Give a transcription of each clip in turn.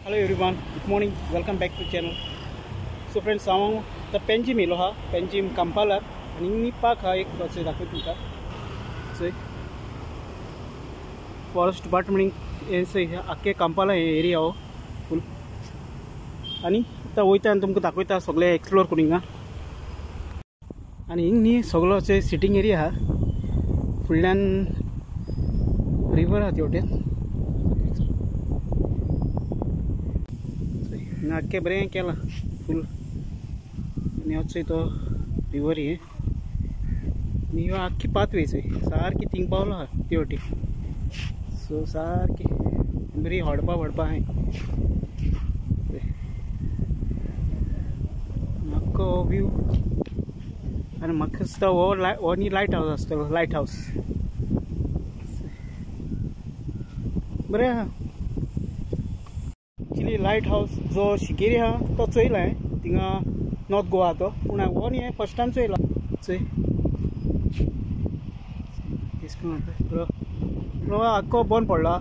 Hello everyone, good morning, welcome back to the channel. So friends, हांव आतां पेंजीम येयलो हा, पेंजीम कांपालार आनी मी पाक हा एक अशें दाखयता तुमकां. चोय फॉरेस्ट डिपार्टमेंट हे आख्खे कांपाला हे एरिया हो फूल. आनी आतां वयता आनी तुमकां दाखयता सगळें एक्सप्लोर करून हिंगा. आनी हिंग न्ही सगळो अशें सिटींग एरिया हा, फुडल्यान रिवर हा तेवटेन. आख्खे बरें केलां फूल आनी हो तो रिवर हे आनी ह्यो आख्खी पाथवे सारकी थिंग पावलो हा ते वटेन. सो सारकी बरी हडपा आहाय आख्खो व्यू. आनी म्हाका दिसता हो न्ही लायट हावस आसतलो, लायट हावस बरें आहा. एक्चुअली लायट हावस जो शिकेरी हा तो चोयला हांवें थिंगा नॉर्थ गोवा तो, पूण हो न्ही फर्स्ट टायम चोयला. चोय आख्खो बंद पडला,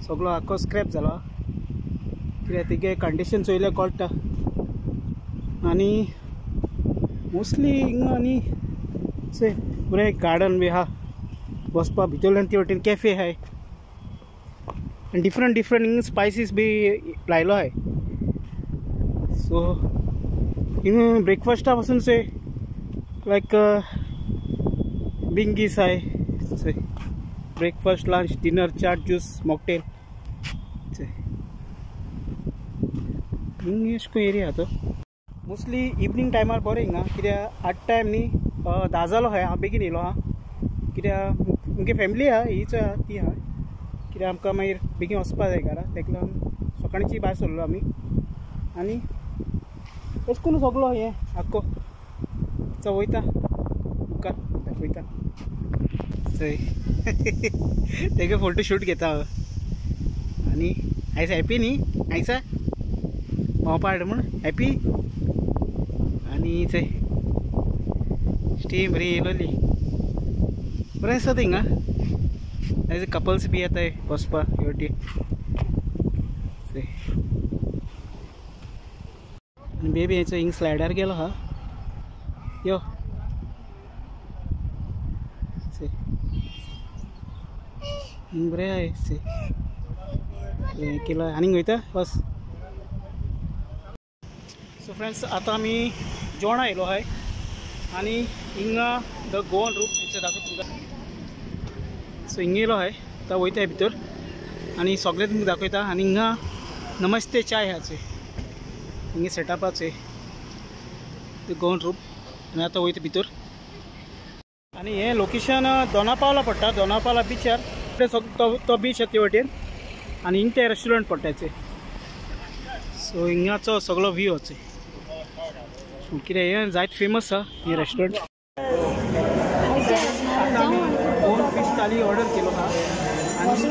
सगळो आख्खो स्क्रॅप जाला कित्याक तेगे कंडिशन चोयल्यार कळटा. आनी मोस्टली हिंगा आनी चोय बरें गार्डन बी आहा बसपा, भितरल्यान ते वटेन कॅफे आहाय आनी डिफरंट हिंगा स्पायसीस बी लायलो आहाय. सो हिंगा ब्रेकफास्टा पासून चोय लायक बिंगीस आहाय. चोय ब्रेकफास्ट, लंच, डिनर, चाट, ज्यूस, मॉकटेल. चोय हिंगा एश को एरिया तो मोस्टली इवनिंग टायमार बरें हिंगा, कित्याक आठ टायम न्ही 10 जालो आहाय. हांव बेगीन येयलो हा कित्याक मुगे फॅमिली आहा हीच आहा ती आहा, कित्याक आमकां मागीर बेगीन वचपा जाय घरा, तेका लागून सकाळची भायर सरलो आमी. आनी अशें करून सगळो हें आख्खो वयता मुखार दाखयता. चोय तेगे फोटो शूट घेता हांव. आनी आयज हॅपी न्ही, आयसा भोंवपा हाड म्हूण हॅपी. आनी चोय स्टे बरी येयलोली, बरें आसा थिंगा. एज कपल्स बी येताय बसपा हेवटी. आनी बेबी हेचो हिंग स्लायडार गेलो हा यो. हिंग बरें आहाय हें केला आनीक वयता बस. सो फ्रेंड्स, आतां आमी जेवणा येयलो आहाय आनी हिंगा द गोवन रूप हेंचें दाखयता तुमकां. सो हिंगा येयलो आहाय, आतां वयताय भितर आनी सगळें तुमकां दाखयता. आनी हिंगा नमस्ते चाय आहा चोय, हिंगा सेटअप आहा चोय द गोवन रूप. आनी आतां वयता भितर. आनी हें लोकेशन दोनापावला पडटा, दोनापावला बिचार तो बीच आहा ते वटेन आनी हिंगा तें रेस्टॉरंट पडटा चोय. सो हिंगाचो सगळो व्यू चोय, कित्याक हें जायत फेमस आहा ही रेस्टॉरंट. आतां आमी 2 फिश थाली ऑर्डर केलो आहा आनी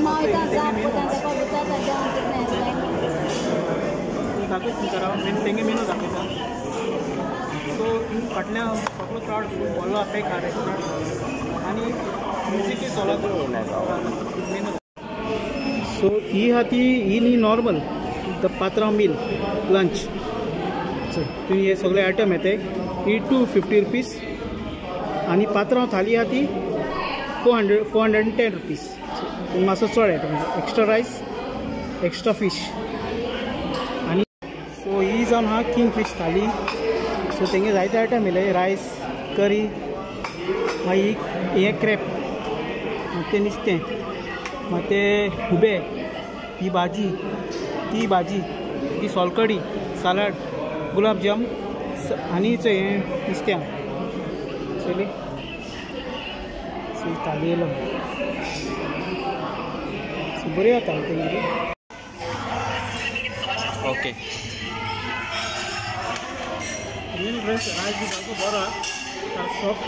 दाखयता तुमकां राव तेंगे मेनू दाखयता. सो हिंगा फाटल्यान सगळो क्रावड फूल व्हडलो आहा, पॅक आहा रेस्टॉरंट आनी म्युजीकूय चलता मेनू. सो ही आहा ही न्ही नॉर्मल द पात्रांव मील लंच. सो तुमी हे सगळे आयटम येताय ही 250 रुपीज आनी पात्रांव थाली आहा ती 410 रुपीज. तुमी मातसो चड item, extra rice, extra fish. आनी सो ही जावन आहा किंग फीश थाली. सो तेंगे जायते आयटम येयले, रायस, करी, मागीर हें क्रॅप, तें नुस्तें, मागीर ते हुबे, ही भाजी, ती भाजी, ती सोलकडी, सालाड, गुलाब जाम आनी हें नुस्त्यां चली. सो थाली येयलो सो बरी आहा थाली तेंगेली. ओके फ्रेंड्स, रायस बी सारको बरो आहा, सॉफ्ट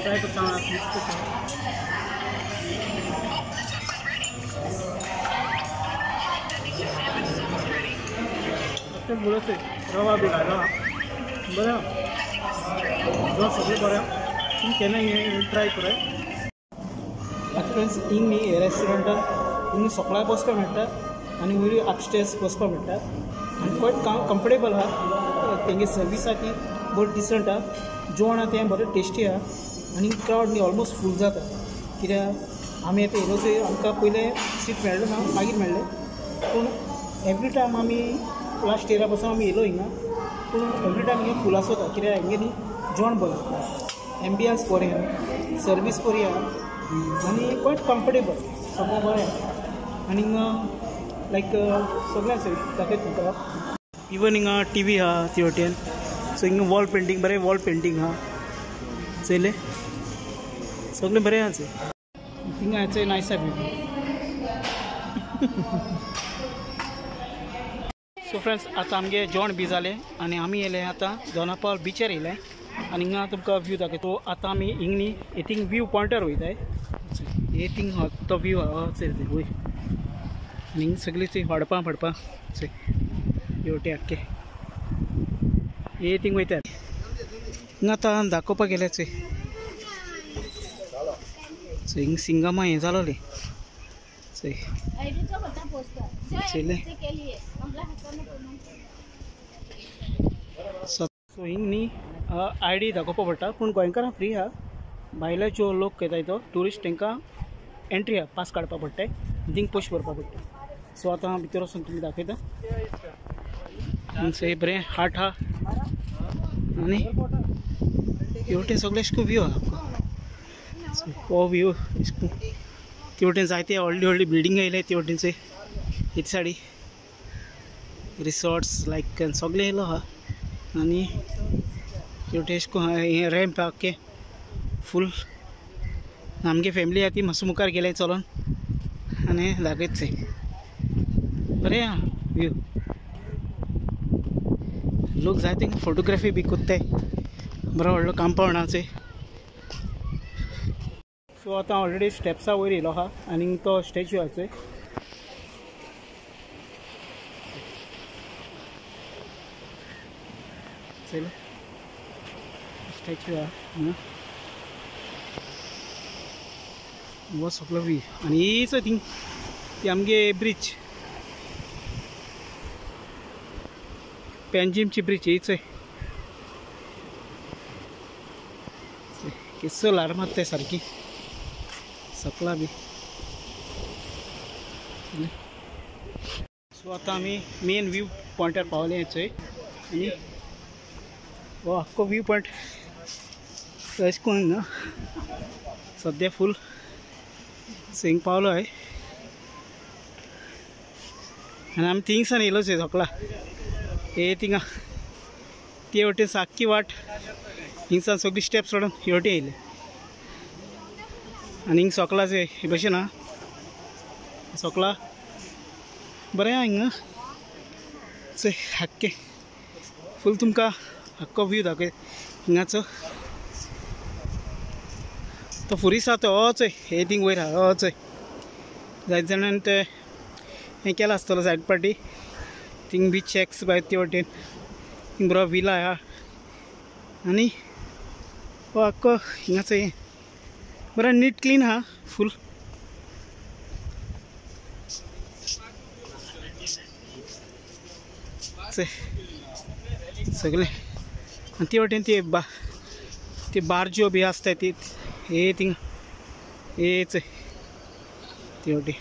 ट्राय करता हांव. तें बरें रवा बी घायला बरें आहा, सगळें बरें आहा. तुमी केन्ना हें ट्राय कराय. फ्रेंड्स हिंग न्ही हे रेस्टॉरंटान हिंग सकाळीं बसपाक मेळटा आनी वयर अपस्टेर्स बसपाक मेळटा आनी क्वायट कम्फर्टेबल आहा तेंगे सर्वीस आहा ती बरी डिसंट आहा जेवण आहा तें बरें टेस्टी आहा आनी क्रावड न्ही ऑलमोस्ट फूल जाता कित्याक आमी आतां येयलो थंय आमकां पयलें सीट मेळ्ळें ना मागीर मेळ्ळें पूण एवरी टायम आमी लास्ट इयरा पासून आमी येयलो हिंगा पूण एवरी टायम हिंगा फूल आसता कित्याक हेंगे न्ही जेवण बरें एम्बियन्स बरें आहा सर्वीस बरी आहा आनी क्वायट कम्फर्टेबल सगळें बरें आहा आनी हिंगा लायक सगळें आसा दाखयत तुमकां इवन हिंगा टीवी आहा ती वटेन सो हिंगा वॉल पेंटींग बरें वॉल पेंटींग आहा चयलें सगळें बरें आहा थिंगा हेचो नायस आहा ब्युटी सो फ्रेंड्स आतां आमगे जेवण बी जालें आनी आमी येयले आतां दोनापावल बिचार येयले आनी हिंगा तुमकां व्यू दाखयता आतां आमी हिंग न्ही हितींग व्यू पॉयंटार वयताय हे थिंग तो व्यू चल वय आनी हिंग सगळीं चोय वाडपा पडपा चोय हेवटे आख्खे हे थिंग वयतात हिंगा आतां दाखोवपाक गेले चोय चोय हिंग सिंगमा हें जालोलें चोय चयलें सो हिंग न्ही ID दाखोवपा पडटा पूण गोंयकारां फ्री आहा भायले जो लोक येताय तो ट्युरिस्ट तांकां एंट्री आहा पास काडपा पडटा थिंग पयशे भरपा पडटा सो आतां भितर वचून तुमकां दाखयता थंय बरें हाट आहा आनी हेवटेन सगळें अशें व्यू आहा हो व्यू ते वटेन जायते व्हडली व्हडली बिल्डिंग येयले ते वटेन चोय हे सायडी रिसॉर्ट्स लायक सगळें येयलो आहा आनी हेवटेन अशें करून हें रॅम्प आहा ओके फूल आमगे फॅमिली आहा ती मातसो मुखार गेले चलोन आनी दाखयत चोय बरें आहा व्यू लोक जायते फोटोग्राफी बी कोत्ताय बरो व्हडलो कंपाउंड आहा चोय सो आतां ऑलरेडी स्टेप्सा वयर येयलो आहा आनी तो स्टॅच्यू आहा चोय चल स्टॅच्यू आहा हो सगळो व्यू आनी हीच थिंग ती आमगे ब्रीज पेंजीमची ब्रीज हीच किस्सो ल्हार मारताय सारकी सकला बी सो आतां आमी मेन व्यू पॉयंटार पावले चोय आनी हो आख्खो व्यू पॉयंट अशें करून ना सद्या फूल सिंग पावलो आहे आनी आमी थिंगसान येयलो चोय सकला हे थिंगा ते वटेन साक्की वाट हिंगसान सगळी स्टेप्स सोडून हे वटेन येयले आनी हिंग सकला चोय हे भशेन आहा सकला बरें आहा हिंगा चोय आख्खे फूल तुमकां आख्खो व्यू दाखय हिंगाचो तो फुरीस आहा तो हो चोय हे थिंग वयर आहा हो चोय जायते जाणांनी ते हें केलां आसतलो सायड पार्टी थिंग बीच चॅक्स भायर ते वटेन थिंग बरो विला आहा आनी हो आख्खो हिंगाचो हें बरो नीट क्लीन आहा फूल सगळें आनी ते वटेन ते बार्ज्यो बी आसताय ती हे थिंग हेच ते वटेन